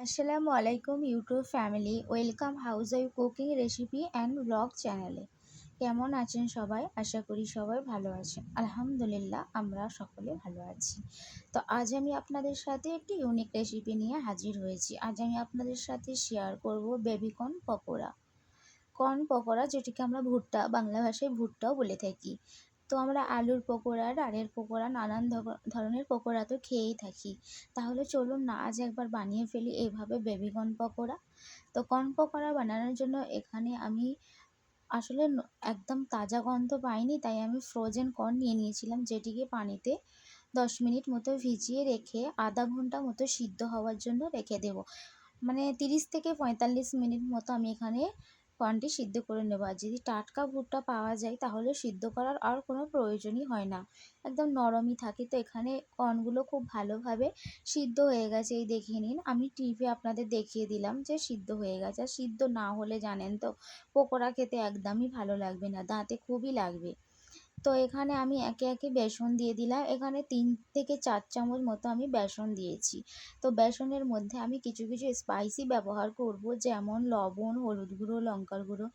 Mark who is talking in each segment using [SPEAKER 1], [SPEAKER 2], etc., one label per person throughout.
[SPEAKER 1] আসসালামু আলাইকুম YouTube family, welcome house wife cooking recipe and blog চ্যানেলে। কেমন আছেন সবাই? আশা করি সবাই ভালো আছেন। আলহামদুলিল্লাহ, আমরা সকলে ভালো আছি। তো আজ আমি আপনাদের সাথে একটি ইউনিক রেসিপি নিয়ে হাজির হয়েছি। আজ আমি আপনাদের সাথে শেয়ার করব বেবিকর্ন পকোড়া। কর্ন পকোড়া, যেটিকে আমরা ভুট্টা, বাংলা ভাষায় ভুট্টাও বলে থাকি। তো আমরা আলুর পকোড়া, ডালের পকোড়া, নানান ধরনের পকোড়া তো খেয়েই থাকি। তাহলে চলুন না আজ একবার বানিয়ে ফেলি এইভাবে বেবিকর্ন পকোড়া। তো কর্ন পকোড়া বানানোর জন্য এখানে আমি আসলে একদম তাজা কর্ন তো পাইনি, তাই আমি ফ্রোজেন কর্ন নিয়ে নিয়েছিলাম, যেটিকে পানিতে 10 মিনিট মতো ভিজিয়ে রেখে আধা ঘন্টা মতো সিদ্ধ হওয়ার জন্য রেখে দেবো। মানে 30 থেকে 45 মিনিট মতো আমি এখানে কর্নটি সিদ্ধ করে নেব। আর যদি টাটকা ভুট্টা পাওয়া যায় তাহলে সিদ্ধ করার আর কোনো প্রয়োজনই হয় না, একদম নরমই থাকে। তো এখানে কর্নগুলো খুব ভালোভাবে সিদ্ধ হয়ে গেছে, এই দেখিয়ে নিন। আমি টিপে আপনাদের দেখিয়ে দিলাম যে সিদ্ধ হয়ে গেছে। আর সিদ্ধ না হলে জানেন তো পকোড়া খেতে একদমই ভালো লাগবে না, দাঁতে খুবই লাগবে। তো এখানে আমি একে একে বেসন দিয়ে দিলাম। এখানে 3 থেকে 4 চামচ মতো আমি বেসন দিয়েছি। তো বেসনের মধ্যে আমি কিছু কিছু স্পাইসি ব্যবহার করব, যেমন লবণ, হলুদ গুঁড়ো, লঙ্কার গুঁড়ো,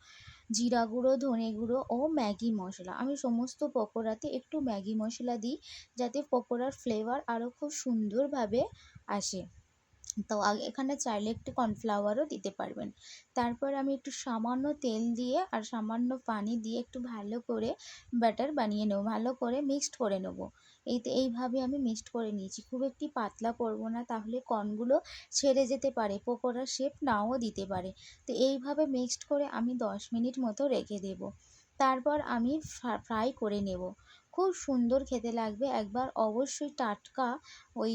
[SPEAKER 1] জিরা গুঁড়ো, ধনে গুঁড়ো ও ম্যাগি মশলা। আমি সমস্ত পকোড়াতে একটু ম্যাগি মশলা দিই, যাতে পকোড়ার ফ্লেভার আরও খুব সুন্দরভাবে আসে। তো এখানে চাইলে একটু কর্নফ্লাওয়ারও দিতে পারবেন। তারপর আমি একটু সামান্য তেল দিয়ে আর সামান্য পানি দিয়ে একটু ভালো করে ব্যাটার বানিয়ে নেব, ভালো করে মিক্সড করে নেব। এইভাবে আমি মিক্সড করে নিয়েছি। খুব একটি পাতলা করব না, তাহলে কর্নগুলো ছেড়ে যেতে পারে, পকোড়ার শেপ নাও দিতে পারে। তো এইভাবে মিক্সড করে আমি 10 মিনিট মতো রেখে দেব। তারপর আমি ফ্রাই করে নেব। খুব সুন্দর খেতে লাগবে। একবার অবশ্যই টাটকা ওই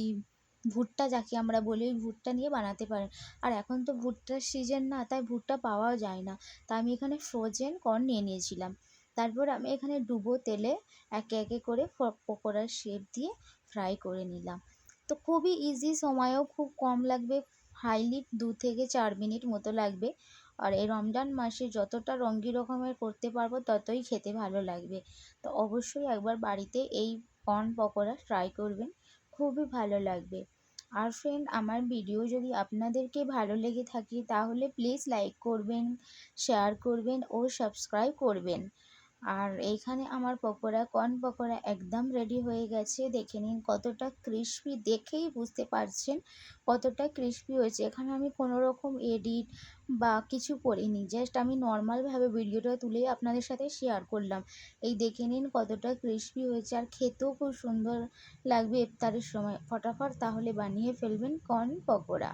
[SPEAKER 1] ভুট্টা, যাকে আমরা বলি, ওই ভুট্টা নিয়ে বানাতে পারেন। আর এখন তো ভুট্টার সিজন না, তাই ভুট্টা পাওয়াও যায় না। তাই আমি এখানে ফ্রোজেন কর্ন নিয়ে নিয়েছিলাম। তারপর আমি এখানে ডুবো তেলে একে একে করে পকোড়ার শেপ দিয়ে ফ্রাই করে নিলাম। তো খুবই ইজি, সময়ও খুব কম লাগবে, হাইলি 2 থেকে 4 মিনিট মতো লাগবে। আর এই রমজান মাসে যতটা রঙিন রকমের করতে পারবো ততই খেতে ভালো লাগবে। তো অবশ্যই একবার বাড়িতে এই কর্ন পকোড়া ট্রাই করবেন, খুবই ভালো লাগবে। আর ফ্রেন্ড, আমার ভিডিও যদি আপনাদেরকে ভালো লেগে থাকে তাহলে প্লিজ লাইক করবেন, শেয়ার করবেন ও সাবস্ক্রাইব করবেন। আর এইখানে আমার পকোড়া, কর্ন পকোড়া একদম রেডি হয়ে গেছে। দেখে নিন কতটা ক্রিস্পি, দেখেই বুঝতে পারছেন কতটা ক্রিস্পি হয়েছে। এখানে আমি কোনো রকম এডিট বা কিছু করিনি, জাস্ট আমি নর্মালভাবে ভিডিওটা তুলেই আপনাদের সাথে শেয়ার করলাম। এই দেখে নিন কতটা ক্রিস্পি হয়েছে, আর খেতেও খুব সুন্দর লাগবে ইফতারের সময়। ফটাফট তাহলে বানিয়ে ফেলবেন কর্ন পকোড়া।